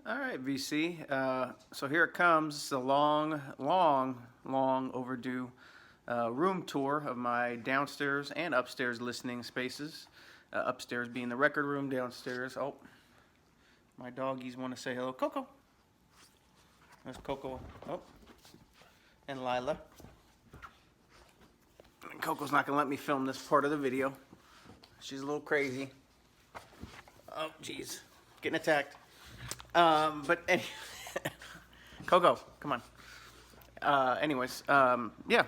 All right, VC. So here it comes, the long overdue room tour of my downstairs and upstairs listening spaces. Upstairs being the record room, downstairs. Oh, my doggies want to say hello. Coco. There's Coco. Oh, and Lila. And Coco's not going to let me film this part of the video. She's a little crazy. Oh, geez. Getting attacked. Coco, come on. Yeah.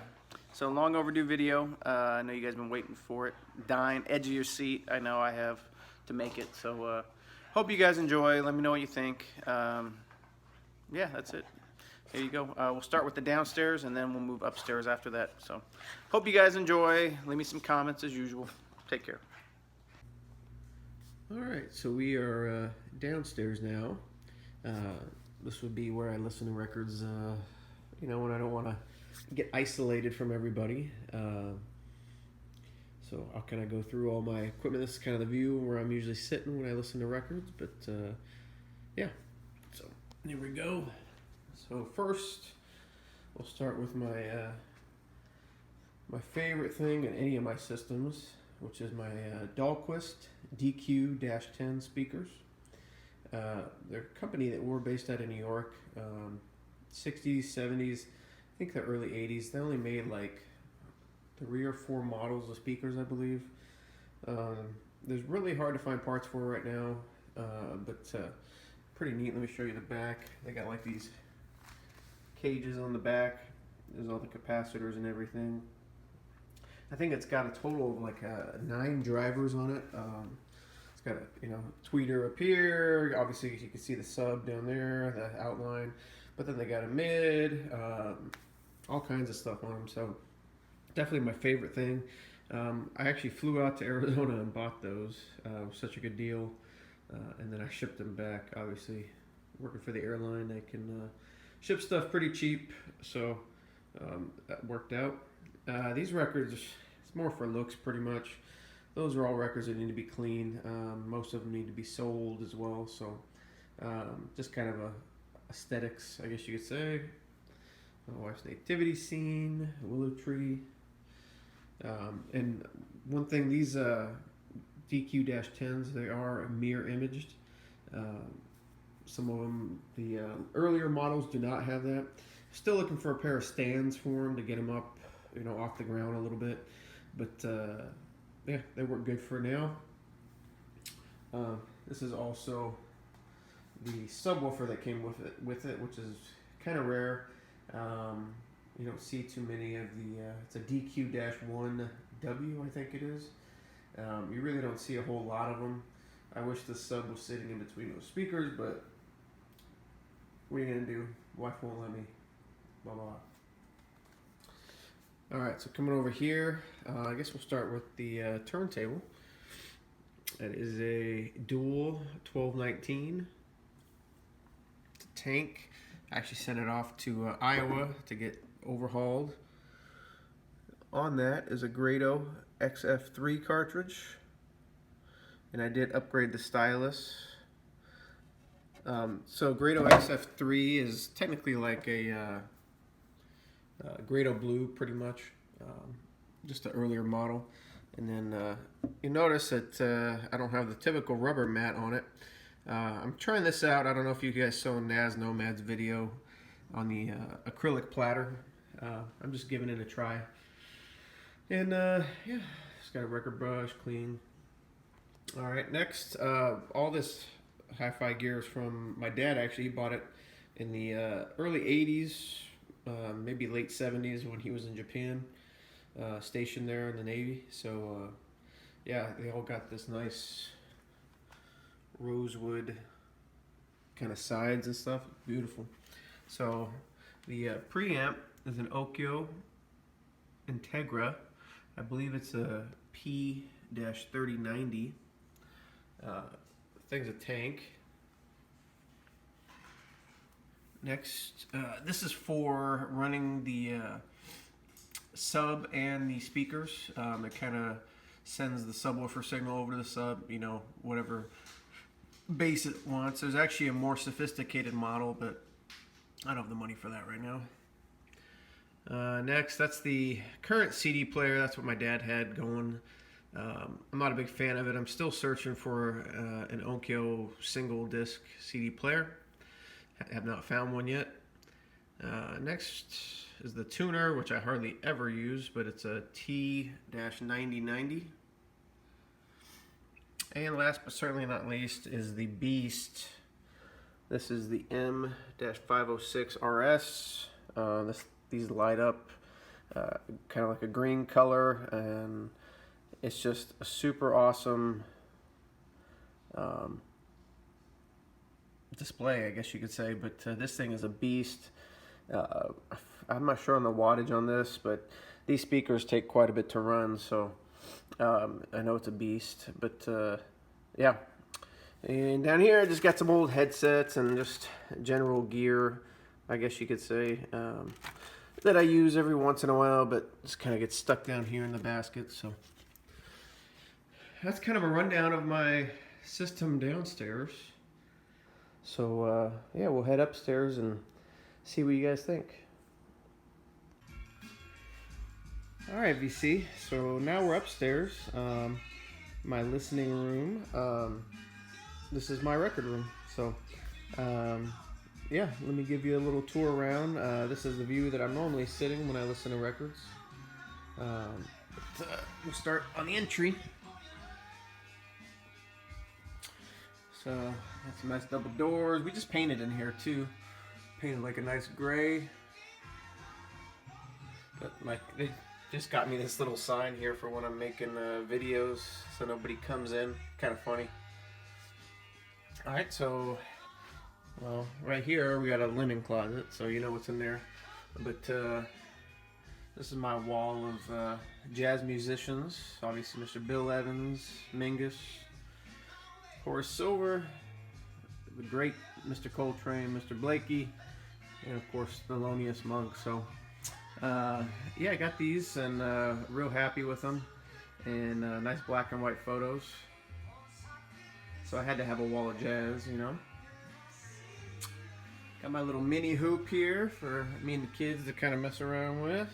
So long overdue video. I know you guys have been waiting for it. Dying, edge of your seat. I know I have to make it. So hope you guys enjoy. Let me know what you think. Yeah, that's it. Here you go. We'll start with the downstairs and then we'll move upstairs after that. So hope you guys enjoy. Leave me some comments as usual. Take care. All right, so we are downstairs now. This would be where I listen to records, when I don't want to get isolated from everybody. So I'll kind of go through all my equipment. This is kind of the view where I'm usually sitting when I listen to records, but yeah. So here we go. So first, we'll start with my my favorite thing in any of my systems, which is my Dahlquist DQ-10 speakers. They're a company that were based out of New York, 60s, 70s, I think the early 80s. They only made like 3 or 4 models of speakers, I believe. There's really hard to find parts for right now, but pretty neat. Let me show you the back. They got like these cages on the back. There's all the capacitors and everything. I think it's got a total of like 9 drivers on it. It's got a tweeter up here. Obviously, you can see the sub down there, the outline. But then they got a mid, all kinds of stuff on them. So definitely my favorite thing. I actually flew out to Arizona and bought those. It was such a good deal. And then I shipped them back. Obviously, working for the airline, they can ship stuff pretty cheap. So that worked out. These records, it's more for looks pretty much. Those are all records that need to be cleaned. Most of them need to be sold as well. So just kind of aesthetics, I guess you could say. My wife's nativity scene, willow tree. And one thing, these DQ-10s, they are mirror imaged. Some of them, the earlier models do not have that. Still looking for a pair of stands for them to get them up, off the ground a little bit. But yeah, they work good for now. This is also the subwoofer that came with it, which is kind of rare. You don't see too many of the. It's a DQ-1W, I think it is. You really don't see a whole lot of them. I wish the sub was sitting in between those speakers, but what are you gonna do? Wife won't let me. Blah blah. All right, so coming over here, I guess we'll start with the turntable. That is a dual 1219. It's a tank. I actually sent it off to Iowa to get overhauled. On that is a Grado XF3 cartridge, and I did upgrade the stylus. So Grado XF3 is technically like a Grado Blue, pretty much, just an earlier model. And then you notice that I don't have the typical rubber mat on it. I'm trying this out. I don't know if you guys saw Naz Nomad's video on the acrylic platter. I'm just giving it a try. And yeah, it's got a record brush, clean. All right, next, all this hi-fi gear is from my dad. Actually, he bought it in the early 80s. Maybe late 70s when he was in Japan, stationed there in the Navy. So yeah, they all got this nice rosewood kind of sides and stuff. Beautiful. So the preamp is an Okio Integra. I believe it's a P-3090. Thing's a tank. Next, this is for running the sub and the speakers. It kind of sends the subwoofer signal over to the sub, whatever bass it wants. There's actually a more sophisticated model, but I don't have the money for that right now. Next, that's the current CD player. That's what my dad had going. I'm not a big fan of it. I'm still searching for an Onkyo single disc CD player. Have not found one yet. Next is the tuner, which I hardly ever use, but it's a T-9090. And last but certainly not least is the Beast. This is the M-506RS. These light up kind of like a green color, and it's just a super awesome display, I guess you could say. But this thing is a beast. I'm not sure on the wattage on this, but these speakers take quite a bit to run, so I know it's a beast. But yeah. And down here I just got some old headsets and just general gear, I guess you could say, that I use every once in a while, but just kind of gets stuck down here in the basket. So that's kind of a rundown of my system downstairs. So yeah, we'll head upstairs and see what you guys think. Alright, VC, so now we're upstairs, my listening room. This is my record room, so yeah, let me give you a little tour around. This is the view that I'm normally sitting when I listen to records. We'll start on the entry. So that's some nice double doors. We just painted in here too. Painted like a nice gray. But they just got me this little sign here for when I'm making videos, so nobody comes in. Kind of funny. All right, so well, right here we got a linen closet, so you know what's in there. But this is my wall of jazz musicians. Obviously, Mr. Bill Evans, Mingus, Horace Silver, the great Mr. Coltrane, Mr. Blakey, and of course Thelonious Monk. So yeah, I got these and real happy with them, and nice black and white photos. So I had to have a wall of jazz, you know. Got my little mini hoop here for me and the kids to kind of mess around with.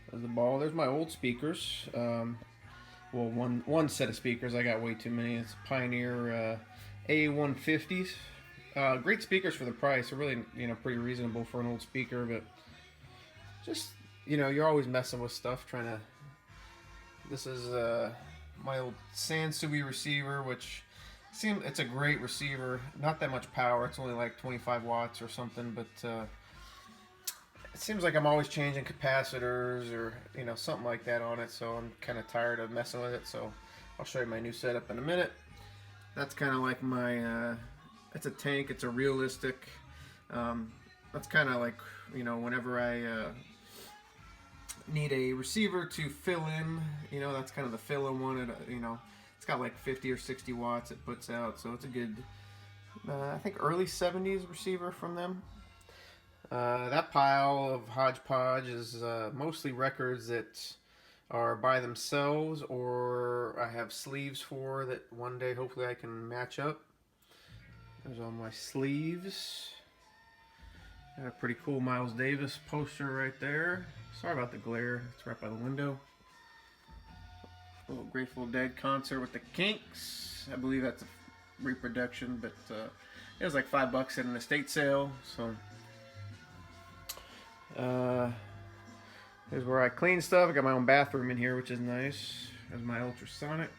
There's the ball. There's my old speakers. Well, one set of speakers. I got way too many. It's Pioneer A150s. Great speakers for the price. They're really, you know, pretty reasonable for an old speaker, but just, you know, you're always messing with stuff trying to. This is my old Sansui receiver, which it's a great receiver. Not that much power. It's only like 25 watts or something, but it seems like I'm always changing capacitors or, you know, something like that on it, so I'm kind of tired of messing with it. So I'll show you my new setup in a minute. That's kind of like my it's a tank. It's a realistic. That's kind of like, you know, whenever I need a receiver to fill in, you know, that's kind of the fill in one. You know, it's got like 50 or 60 watts it puts out, so it's a good, I think early 70s receiver from them. That pile of hodgepodge is mostly records that are by themselves, or I have sleeves for that one day hopefully I can match up. There's all my sleeves. Got a pretty cool Miles Davis poster right there. Sorry about the glare, it's right by the window. A little Grateful Dead concert with the Kinks. I believe that's a reproduction, but it was like $5 at an estate sale. So here's where I clean stuff. I got my own bathroom in here, which is nice. There's my ultrasonic.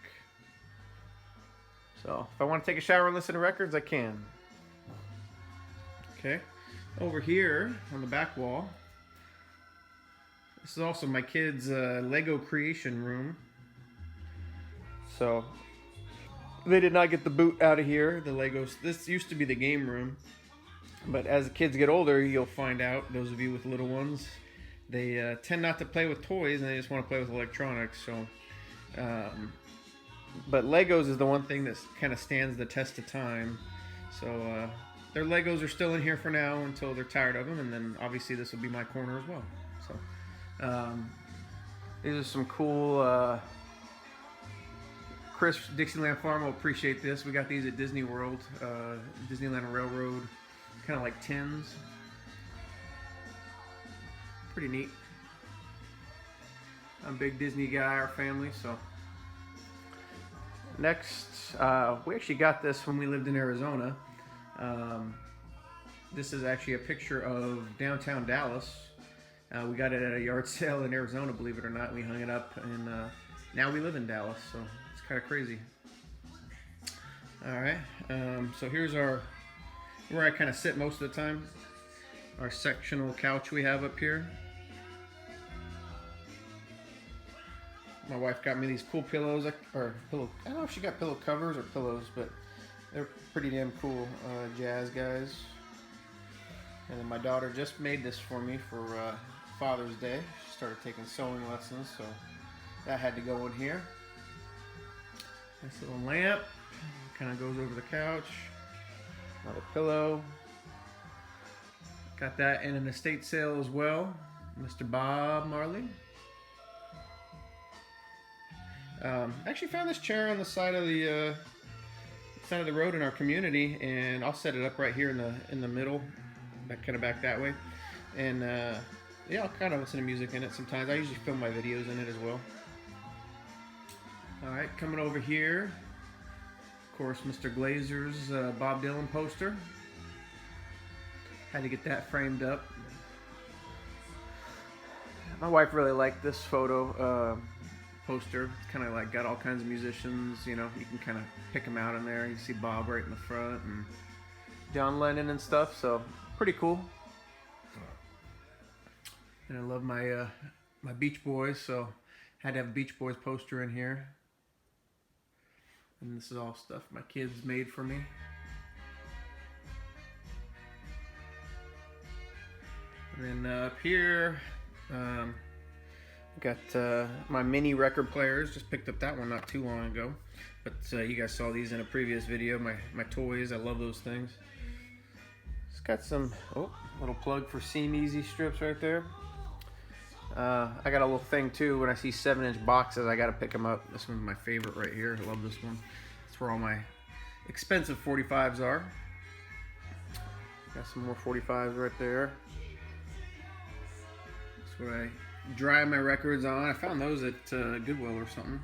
So if I want to take a shower and listen to records, I can. Okay. Over here on the back wall, this is also my kids' Lego creation room. So they did not get the boot out of here. The Legos. This used to be the game room, but as the kids get older, you'll find out. Those of you with little ones, they tend not to play with toys, and they just want to play with electronics. So, but Legos is the one thing that kind of stands the test of time. So their Legos are still in here for now until they're tired of them, and then obviously this will be my corner as well. So these are some cool Chris, Dixieland Farm will appreciate this. We got these at Disney World, Disneyland Railroad, kind of like tins. Pretty neat. I'm a big Disney guy, our family, so. Next, we actually got this when we lived in Arizona. This is actually a picture of downtown Dallas. We got it at a yard sale in Arizona, believe it or not. We hung it up, and now we live in Dallas, so it's kind of crazy. All right, so here's where I kind of sit most of the time. Our sectional couch we have up here. My wife got me these cool pillows, or pillow. I don't know if she got pillow covers or pillows, but they're pretty damn cool, jazz guys. And then my daughter just made this for me for Father's Day. She started taking sewing lessons, so that had to go in here. Nice little lamp, kind of goes over the couch. Another pillow. Got that in an estate sale as well, Mr. Bob Marley. Actually found this chair on the side of the road in our community, and I'll set it up right here in the middle, kind of back that way. And yeah, I'll kind of listen to music in it sometimes. I usually film my videos in it as well. All right, coming over here, of course, Mr. Glazer's Bob Dylan poster. Had to get that framed up. My wife really liked this photo poster. It's kind of like got all kinds of musicians, you know, you can kind of pick them out in there. You see Bob right in the front and John Lennon and stuff, so pretty cool. And I love my my Beach Boys, so had to have a Beach Boys poster in here. And this is all stuff my kids made for me. And then up here, got my mini record players. Just picked up that one not too long ago. But you guys saw these in a previous video. My toys, I love those things. It's got some, little plug for Seam Easy strips right there. I got a little thing too. When I see 7-inch boxes, I gotta pick them up. This one's my favorite right here. I love this one. That's where all my expensive 45s are. Got some more 45s right there. That's what I dry my records on. I found those at Goodwill or something.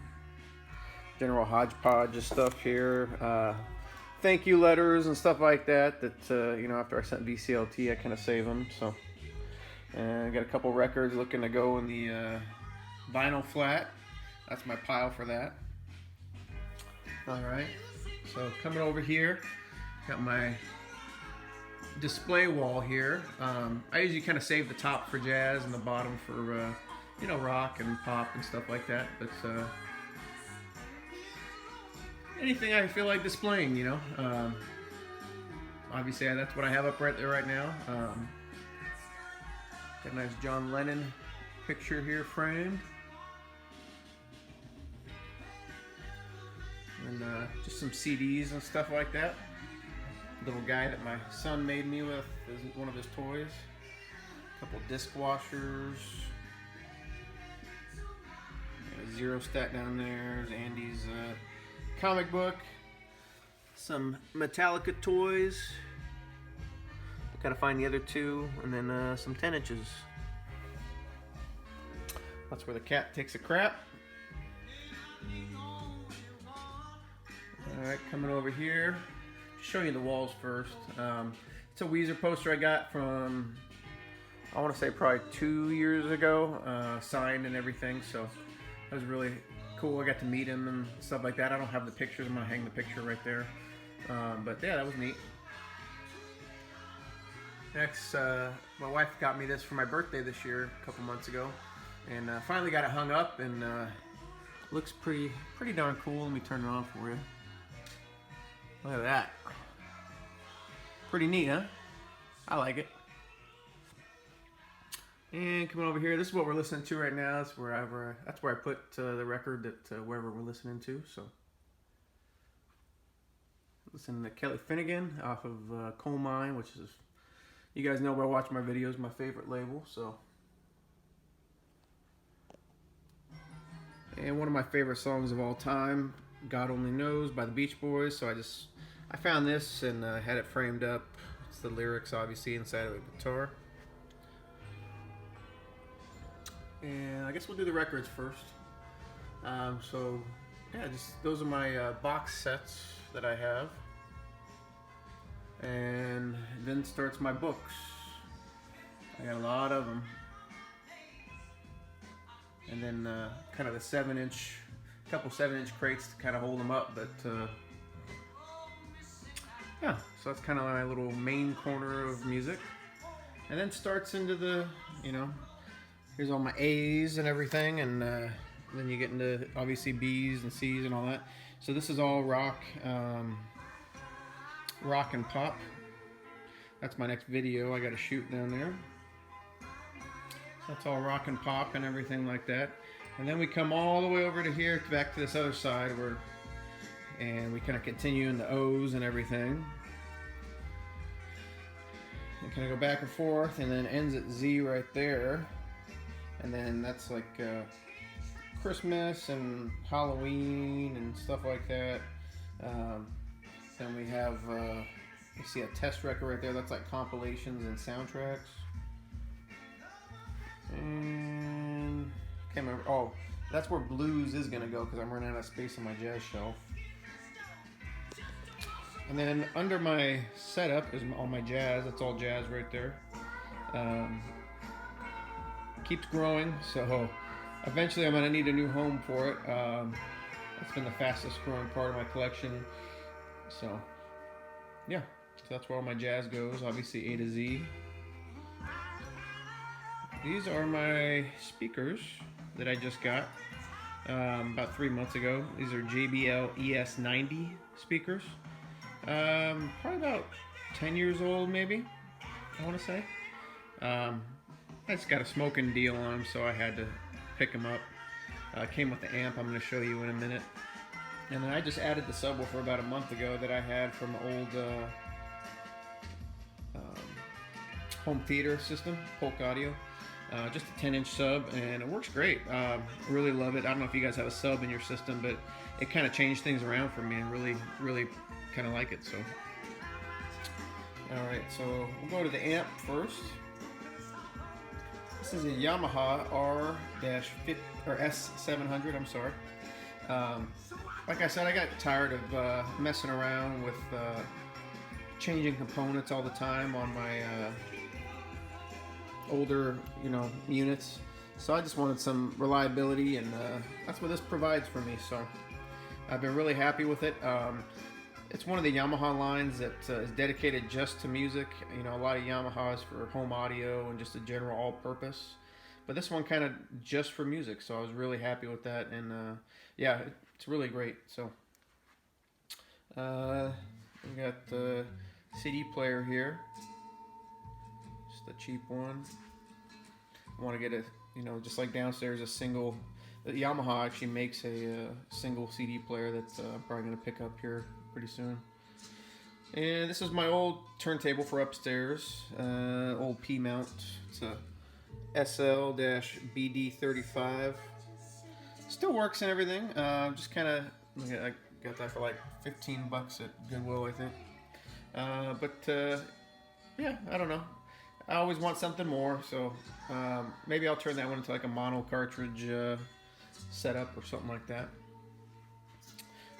General hodgepodge of stuff here. Thank you letters and stuff like that. You know, after I sent VCLT, I kind of save them. So, and I got a couple records looking to go in the vinyl flat. That's my pile for that. All right. So coming over here, got my display wall here. I usually kind of save the top for jazz and the bottom for you know, rock and pop and stuff like that, but anything I feel like displaying, you know. Obviously that's what I have up right there right now. Got a nice John Lennon picture here framed, and just some CDs and stuff like that. Little guy that my son made me with is one of his toys. A couple disc washers. Got a Zero Stat down there. There's Andy's comic book. Some Metallica toys. Gotta find the other two, and then some 10 inches. That's where the cat takes a crap. Alright, coming over here. Show you the walls first. It's a Weezer poster I got from, I want to say probably 2 years ago, signed and everything, so that was really cool. I got to meet him and stuff like that. I don't have the pictures. I'm going to hang the picture right there. But yeah, that was neat. Next, my wife got me this for my birthday this year, a couple months ago, and finally got it hung up, and looks pretty darn cool. Let me turn it on for you. Look at that. Pretty neat, huh? I like it. And coming over here, this is what we're listening to right now. That's where I put the record that wherever we're listening to. So, listen to Kelly Finnegan off of Coal Mine, which is, you guys know by watching my videos, my favorite label. So, and one of my favorite songs of all time, God Only Knows by the Beach Boys. So I found this and had it framed up. It's the lyrics obviously inside of a guitar. And I guess we'll do the records first. So yeah, just those are my box sets that I have. And then starts my books. I got a lot of them. And then kind of the couple 7-inch crates to kind of hold them up. But yeah, so that's kind of my little main corner of music. And then starts into the, here's all my A's and everything. And then you get into obviously B's and C's and all that. So this is all rock and pop. That's my next video I got to shoot down there. So that's all rock and pop and everything like that. And then we come all the way over to here, back to this other side and we kind of continue in the O's and everything. And kind of go back and forth, and then ends at Z right there. And then that's like Christmas and Halloween and stuff like that. Then we have, you see a test record right there. That's like compilations and soundtracks. And can't remember. Oh, that's where blues is gonna go because I'm running out of space on my jazz shelf. And then under my setup is all my jazz. That's all jazz right there. Keeps growing, so eventually I'm gonna need a new home for it. That's been the fastest growing part of my collection. So yeah, so that's where all my jazz goes. Obviously A to Z. These are my speakers that I just got about 3 months ago. These are JBL ES90 speakers. Probably about 10 years old, maybe, I want to say. I just got a smoking deal on them, so I had to pick them up. Came with the amp I'm going to show you in a minute. And then I just added the subwoofer about a month ago that I had from an old home theater system, Polk Audio. Just a 10-inch sub, and it works great. Really love it. I don't know if you guys have a sub in your system, but it kind of changed things around for me and really kind of like it. So, all right, so we'll go to the amp first. This is a Yamaha S700. I'm sorry. Like I said, I got tired of messing around with changing components all the time on my older, units. So I just wanted some reliability, and that's what this provides for me. So I've been really happy with it. It's one of the Yamaha lines that is dedicated just to music. A lot of Yamahas for home audio and just a general all-purpose. But this one kind of just for music, so I was really happy with that. And yeah, it's really great. So we got the CD player here. Just a cheap one. I want to get a, just like downstairs, a single. Yamaha actually makes a single CD player that I'm probably going to pick up here pretty soon. And this is my old turntable for upstairs, old P-mount. It's a SL-BD35. Still works and everything. Just kind of, I got that for like $15 at Goodwill, I think. But yeah, I don't know. I always want something more, so maybe I'll turn that one into like a mono cartridge setup or something like that.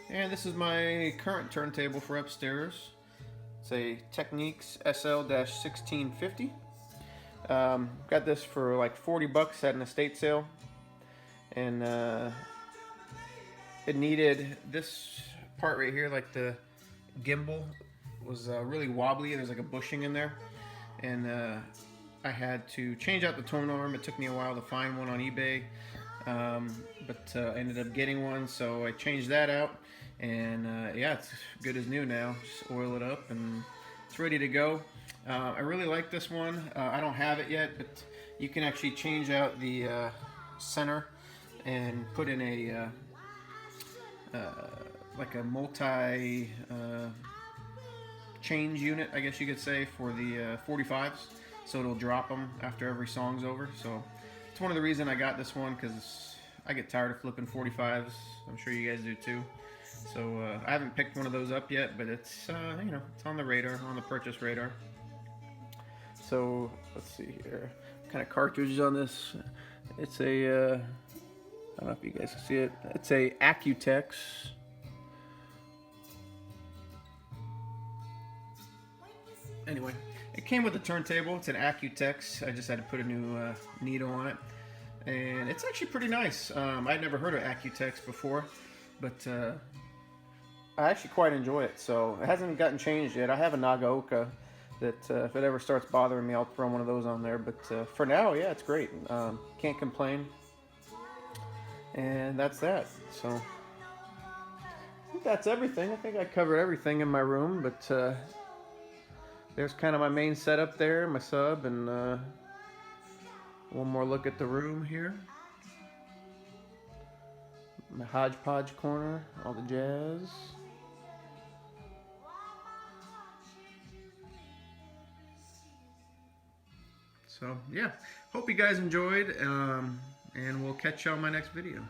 And this is my current turntable for upstairs. It's a Technics SL-1650. Got this for like $40 at an estate sale, and it needed this part right here, like the gimbal was really wobbly. There's like a bushing in there, and I had to change out the tone arm. It took me a while to find one on eBay, but I ended up getting one, so I changed that out, and yeah, it's good as new now. Just oil it up and it's ready to go. I really like this one. I don't have it yet, but you can actually change out the center and put in a like a multi change unit, I guess you could say, for the 45s, so it'll drop them after every song's over. So it's one of the reasons I got this one, because I get tired of flipping 45s. I'm sure you guys do too. So I haven't picked one of those up yet, but it's you know, it's on the radar, on the purchase radar. So let's see here, what kind of cartridges on this. It's a I don't know if you guys can see it. It's a Accutex. Anyway, it came with a turntable. It's an Accutex. I just had to put a new needle on it, and it's actually pretty nice. I'd never heard of Accutex before, but I actually quite enjoy it. So it hasn't gotten changed yet. I have a Nagaoka that if it ever starts bothering me, I'll throw one of those on there. But for now, yeah, it's great. Can't complain. And that's that. So I think that's everything. I think I covered everything in my room, but there's kind of my main setup there, my sub, and one more look at the room here. My hodgepodge corner, all the jazz. So yeah, hope you guys enjoyed, and we'll catch you on my next video.